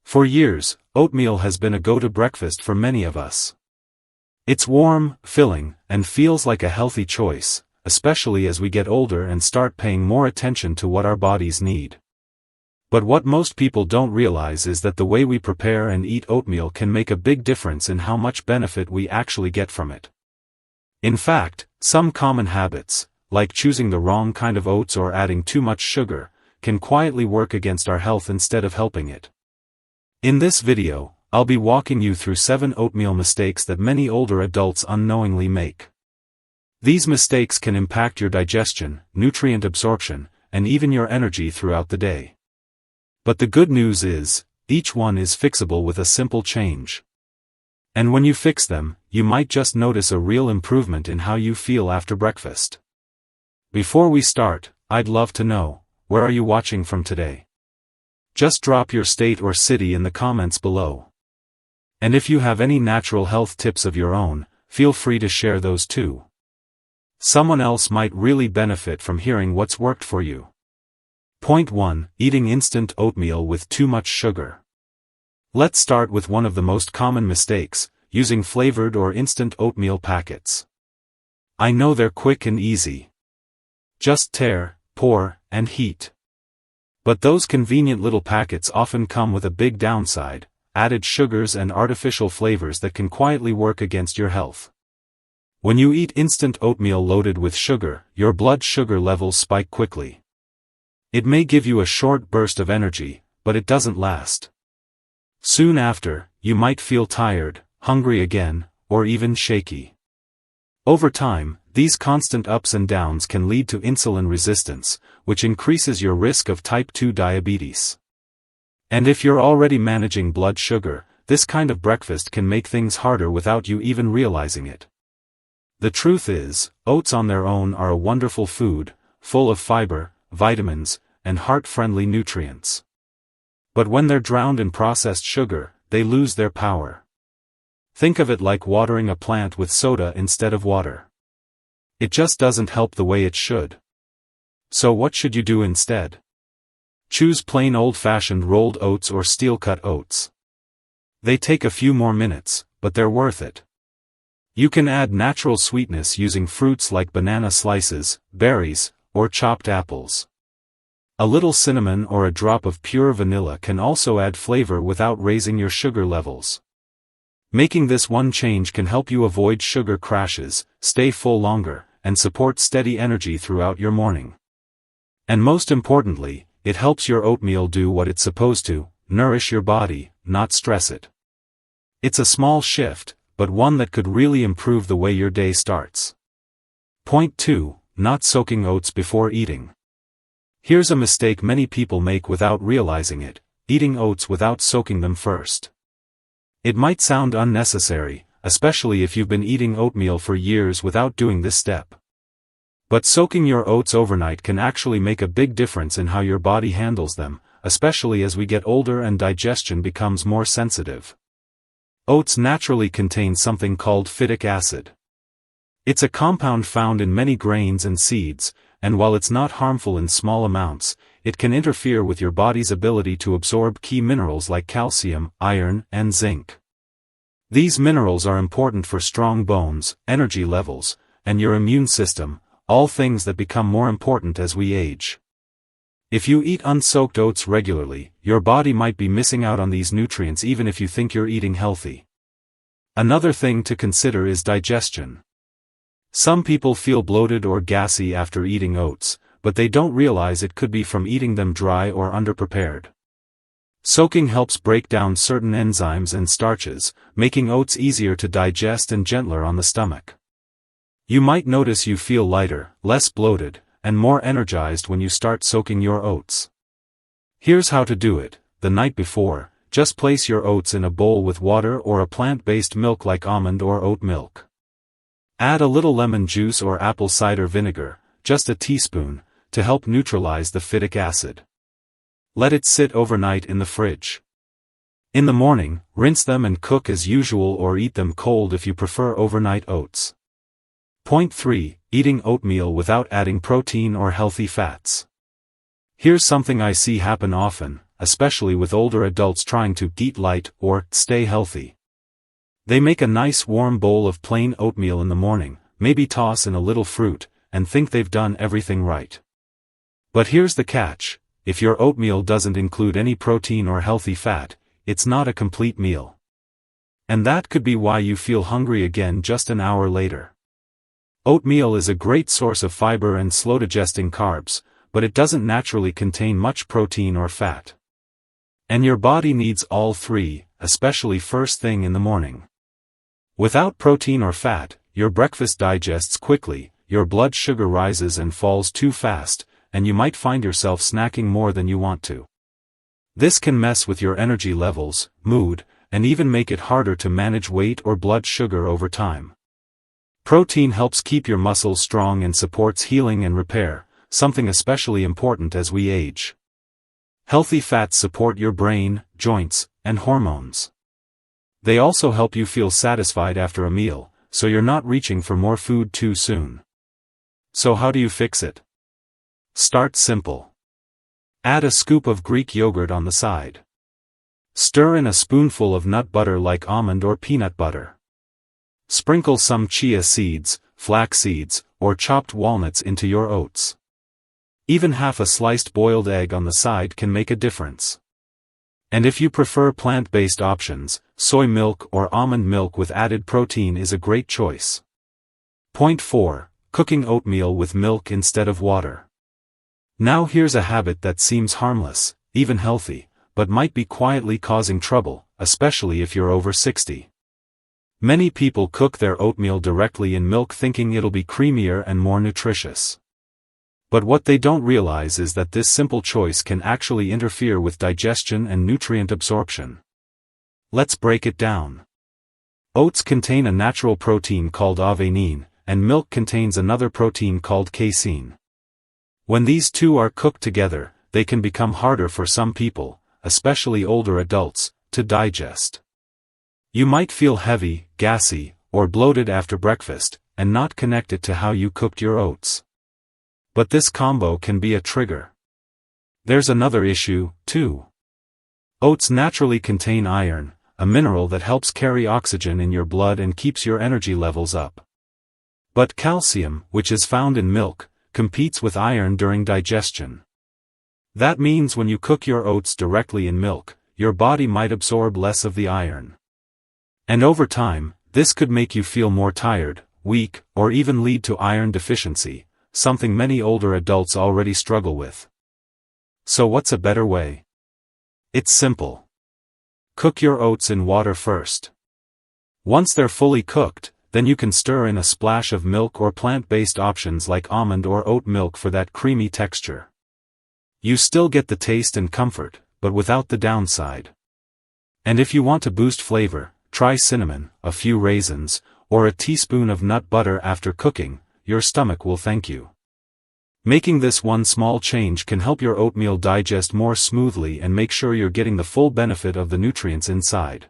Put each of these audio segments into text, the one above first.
For years, oatmeal has been a go-to breakfast for many of us. It's warm, filling, and feels like a healthy choice, especially as we get older and start paying more attention to what our bodies need. But what most people don't realize is that the way we prepare and eat oatmeal can make a big difference in how much benefit we actually get from it. In fact, some common habits, like choosing the wrong kind of oats or adding too much sugar, can quietly work against our health instead of helping it. In this video, I'll be walking you through 7 oatmeal mistakes that many older adults unknowingly make. These mistakes can impact your digestion, nutrient absorption, and even your energy throughout the day. But the good news is, each one is fixable with a simple change. And when you fix them, you might just notice a real improvement in how you feel after breakfast. Before we start, I'd love to know, where are you watching from today? Just drop your state or city in the comments below. And if you have any natural health tips of your own, feel free to share those too. Someone else might really benefit from hearing what's worked for you. Point 1. Eating instant oatmeal with too much sugar. Let's start with one of the most common mistakes, using flavored or instant oatmeal packets. I know they're quick and easy. Just tear, pour, and heat. But those convenient little packets often come with a big downside: added sugars and artificial flavors that can quietly work against your health. When you eat instant oatmeal loaded with sugar, your blood sugar levels spike quickly. It may give you a short burst of energy, but it doesn't last. Soon after, you might feel tired, hungry again, or even shaky. Over time, these constant ups and downs can lead to insulin resistance, which increases your risk of type 2 diabetes. And if you're already managing blood sugar, this kind of breakfast can make things harder without you even realizing it. The truth is, oats on their own are a wonderful food, full of fiber, vitamins, and heart-friendly nutrients. But when they're drowned in processed sugar, they lose their power. Think of it like watering a plant with soda instead of water. It just doesn't help the way it should. So what should you do instead? Choose plain old-fashioned rolled oats or steel-cut oats. They take a few more minutes, but they're worth it. You can add natural sweetness using fruits like banana slices, berries, or chopped apples. A little cinnamon or a drop of pure vanilla can also add flavor without raising your sugar levels. Making this one change can help you avoid sugar crashes, stay full longer, and support steady energy throughout your morning. And most importantly, it helps your oatmeal do what it's supposed to: nourish your body, not stress it. It's a small shift, but one that could really improve the way your day starts. Point 2. Not soaking oats before eating. Here's a mistake many people make without realizing it: eating oats without soaking them first. It might sound unnecessary, especially if you've been eating oatmeal for years without doing this step. But soaking your oats overnight can actually make a big difference in how your body handles them, especially as we get older and digestion becomes more sensitive. Oats naturally contain something called phytic acid. It's a compound found in many grains and seeds, and while it's not harmful in small amounts, it can interfere with your body's ability to absorb key minerals like calcium, iron, and zinc. These minerals are important for strong bones, energy levels, and your immune system, all things that become more important as we age. If you eat unsoaked oats regularly, your body might be missing out on these nutrients even if you think you're eating healthy. Another thing to consider is digestion. Some people feel bloated or gassy after eating oats, but they don't realize it could be from eating them dry or underprepared. Soaking helps break down certain enzymes and starches, making oats easier to digest and gentler on the stomach. You might notice you feel lighter, less bloated, and more energized when you start soaking your oats. Here's how to do it: the night before, just place your oats in a bowl with water or a plant-based milk like almond or oat milk. Add a little lemon juice or apple cider vinegar, just a teaspoon, to help neutralize the phytic acid. Let it sit overnight in the fridge. In the morning, rinse them and cook as usual or eat them cold if you prefer overnight oats. Point 3. Eating oatmeal without adding protein or healthy fats. Here's something I see happen often: especially with older adults trying to eat light or stay healthy. They make a nice warm bowl of plain oatmeal in the morning, maybe toss in a little fruit, and think they've done everything right. But here's the catch: if your oatmeal doesn't include any protein or healthy fat, it's not a complete meal. And that could be why you feel hungry again just an hour later. Oatmeal is a great source of fiber and slow-digesting carbs, but it doesn't naturally contain much protein or fat. And your body needs all three, especially first thing in the morning. Without protein or fat, your breakfast digests quickly, your blood sugar rises and falls too fast, and you might find yourself snacking more than you want to. This can mess with your energy levels, mood, and even make it harder to manage weight or blood sugar over time. Protein helps keep your muscles strong and supports healing and repair, something especially important as we age. Healthy fats support your brain, joints, and hormones. They also help you feel satisfied after a meal, so you're not reaching for more food too soon. So how do you fix it? Start simple. Add a scoop of Greek yogurt on the side. Stir in a spoonful of nut butter like almond or peanut butter. Sprinkle some chia seeds, flax seeds, or chopped walnuts into your oats. Even half a sliced boiled egg on the side can make a difference. And if you prefer plant-based options, soy milk or almond milk with added protein is a great choice. Point 4. Cooking oatmeal with milk instead of water. Now here's a habit that seems harmless, even healthy, but might be quietly causing trouble, especially if you're over 60. Many people cook their oatmeal directly in milk thinking it'll be creamier and more nutritious. But what they don't realize is that this simple choice can actually interfere with digestion and nutrient absorption. Let's break it down. Oats contain a natural protein called avenin, and milk contains another protein called casein. When these two are cooked together, they can become harder for some people, especially older adults, to digest. You might feel heavy, gassy, or bloated after breakfast, and not connect it to how you cooked your oats. But this combo can be a trigger. There's another issue, too. Oats naturally contain iron, a mineral that helps carry oxygen in your blood and keeps your energy levels up. But calcium, which is found in milk, competes with iron during digestion. That means when you cook your oats directly in milk, your body might absorb less of the iron. And over time, this could make you feel more tired, weak, or even lead to iron deficiency, something many older adults already struggle with. So what's a better way? It's simple. Cook your oats in water first. Once they're fully cooked, then you can stir in a splash of milk or plant-based options like almond or oat milk for that creamy texture. You still get the taste and comfort, but without the downside. And if you want to boost flavor, try cinnamon, a few raisins, or a teaspoon of nut butter after cooking. Your stomach will thank you. Making this one small change can help your oatmeal digest more smoothly and make sure you're getting the full benefit of the nutrients inside.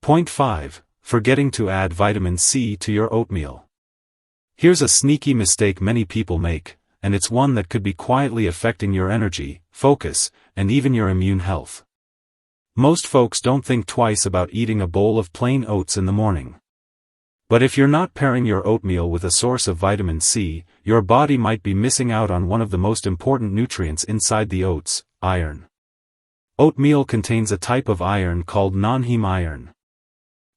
Point 5. Forgetting to add vitamin C to your oatmeal. Here's a sneaky mistake many people make, and it's one that could be quietly affecting your energy, focus, and even your immune health. Most folks don't think twice about eating a bowl of plain oats in the morning. But if you're not pairing your oatmeal with a source of vitamin C, your body might be missing out on one of the most important nutrients inside the oats, iron. Oatmeal contains a type of iron called non-heme iron.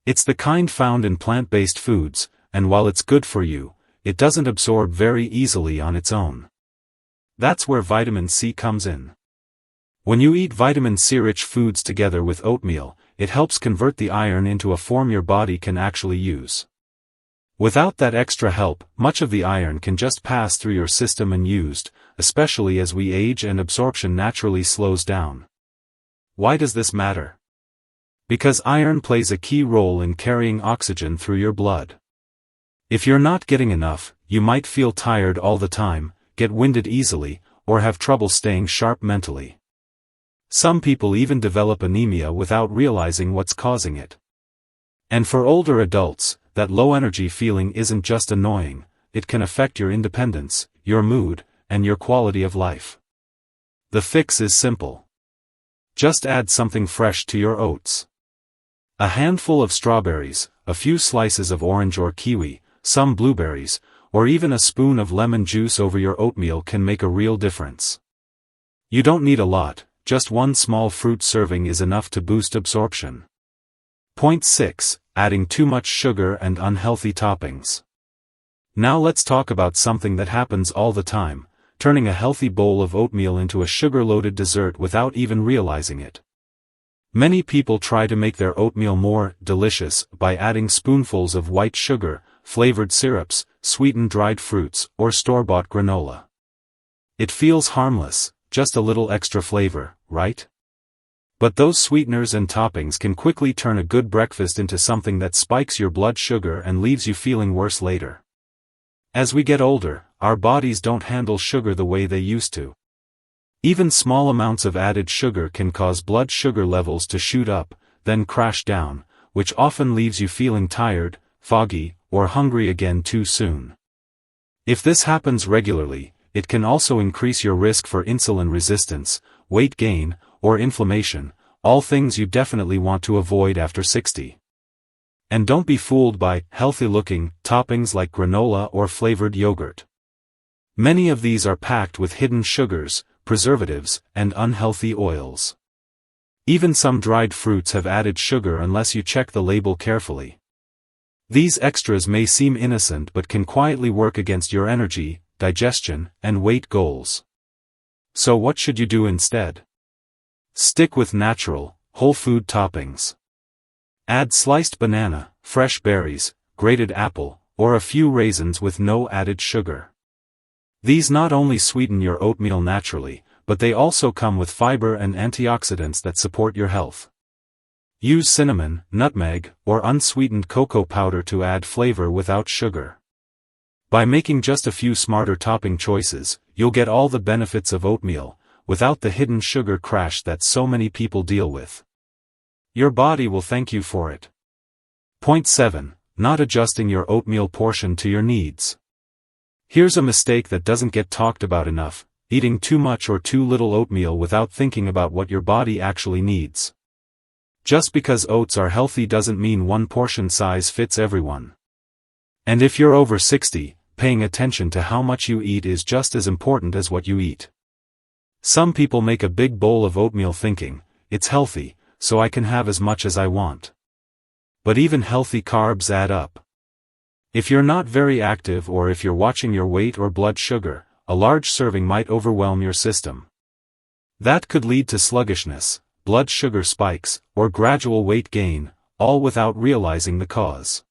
It's the kind found in plant-based foods, and while it's good for you, it doesn't absorb very easily on its own. That's where vitamin C comes in. When you eat vitamin C-rich foods together with oatmeal, it helps convert the iron into a form your body can actually use. Without that extra help, much of the iron can just pass through your system unused, especially as we age and absorption naturally slows down. Why does this matter? Because iron plays a key role in carrying oxygen through your blood. If you're not getting enough, you might feel tired all the time, get winded easily, or have trouble staying sharp mentally. Some people even develop anemia without realizing what's causing it. And for older adults, that low energy feeling isn't just annoying, it can affect your independence, your mood, and your quality of life. The fix is simple. Just add something fresh to your oats. A handful of strawberries, a few slices of orange or kiwi, some blueberries, or even a spoon of lemon juice over your oatmeal can make a real difference. You don't need a lot, just one small fruit serving is enough to boost absorption. Point 6. Adding too much sugar and unhealthy toppings. Now let's talk about something that happens all the time, turning a healthy bowl of oatmeal into a sugar-loaded dessert without even realizing it. Many people try to make their oatmeal more delicious by adding spoonfuls of white sugar, flavored syrups, sweetened dried fruits, or store-bought granola. It feels harmless, just a little extra flavor, right? But those sweeteners and toppings can quickly turn a good breakfast into something that spikes your blood sugar and leaves you feeling worse later. As we get older, our bodies don't handle sugar the way they used to. Even small amounts of added sugar can cause blood sugar levels to shoot up, then crash down, which often leaves you feeling tired, foggy, or hungry again too soon. If this happens regularly, it can also increase your risk for insulin resistance, weight gain, or inflammation, all things you definitely want to avoid after 60. And don't be fooled by healthy-looking toppings like granola or flavored yogurt. Many of these are packed with hidden sugars, preservatives, and unhealthy oils. Even some dried fruits have added sugar unless you check the label carefully. These extras may seem innocent but can quietly work against your energy, digestion, and weight goals. So what should you do instead? Stick with natural, whole food toppings. Add sliced banana, fresh berries, grated apple, or a few raisins with no added sugar. These not only sweeten your oatmeal naturally, but they also come with fiber and antioxidants that support your health. Use cinnamon, nutmeg, or unsweetened cocoa powder to add flavor without sugar. By making just a few smarter topping choices, you'll get all the benefits of oatmeal, without the hidden sugar crash that so many people deal with. Your body will thank you for it. Point 7. Not adjusting your oatmeal portion to your needs. Here's a mistake that doesn't get talked about enough: eating too much or too little oatmeal without thinking about what your body actually needs. Just because oats are healthy doesn't mean one portion size fits everyone. And if you're over 60, paying attention to how much you eat is just as important as what you eat. Some people make a big bowl of oatmeal thinking, it's healthy, so I can have as much as I want. But even healthy carbs add up. If you're not very active or if you're watching your weight or blood sugar, a large serving might overwhelm your system. That could lead to sluggishness, blood sugar spikes, or gradual weight gain, all without realizing the cause.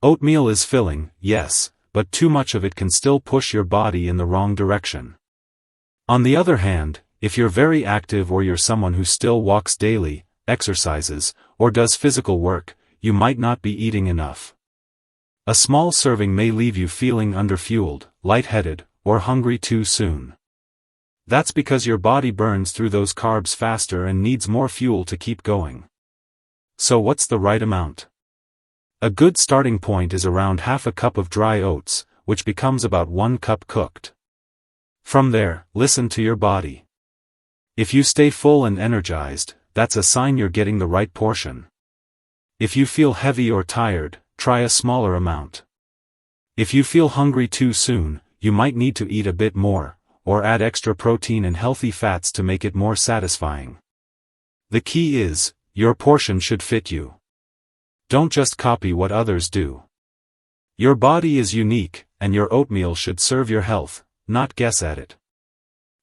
Oatmeal is filling, yes, but too much of it can still push your body in the wrong direction. On the other hand, if you're very active or you're someone who still walks daily, exercises, or does physical work, you might not be eating enough. A small serving may leave you feeling underfueled, lightheaded, or hungry too soon. That's because your body burns through those carbs faster and needs more fuel to keep going. So what's the right amount? A good starting point is around half a cup of dry oats, which becomes about 1 cup cooked. From there, listen to your body. If you stay full and energized, that's a sign you're getting the right portion. If you feel heavy or tired, try a smaller amount. If you feel hungry too soon, you might need to eat a bit more, or add extra protein and healthy fats to make it more satisfying. The key is, your portion should fit you. Don't just copy what others do. Your body is unique, and your oatmeal should serve your health, not guess at it.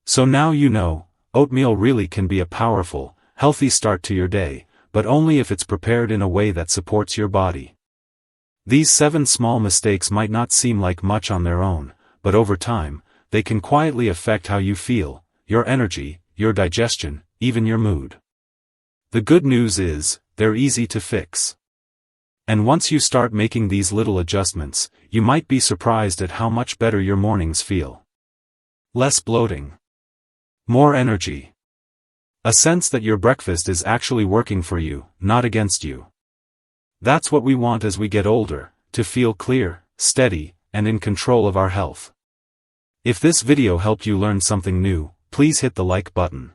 So now you know, oatmeal really can be a powerful, healthy start to your day, but only if it's prepared in a way that supports your body. These 7 small mistakes might not seem like much on their own, but over time, they can quietly affect how you feel, your energy, your digestion, even your mood. The good news is, they're easy to fix. And once you start making these little adjustments, you might be surprised at how much better your mornings feel. Less bloating. More energy. A sense that your breakfast is actually working for you, not against you. That's what we want as we get older, to feel clear, steady, and in control of our health. If this video helped you learn something new, please hit the like button.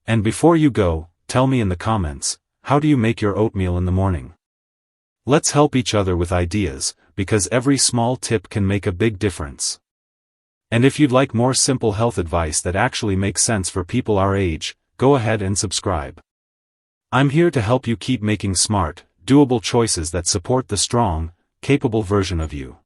And before you go, tell me in the comments, how do you make your oatmeal in the morning? Let's help each other with ideas, because every small tip can make a big difference. And if you'd like more simple health advice that actually makes sense for people our age, go ahead and subscribe. I'm here to help you keep making smart, doable choices that support the strong, capable version of you.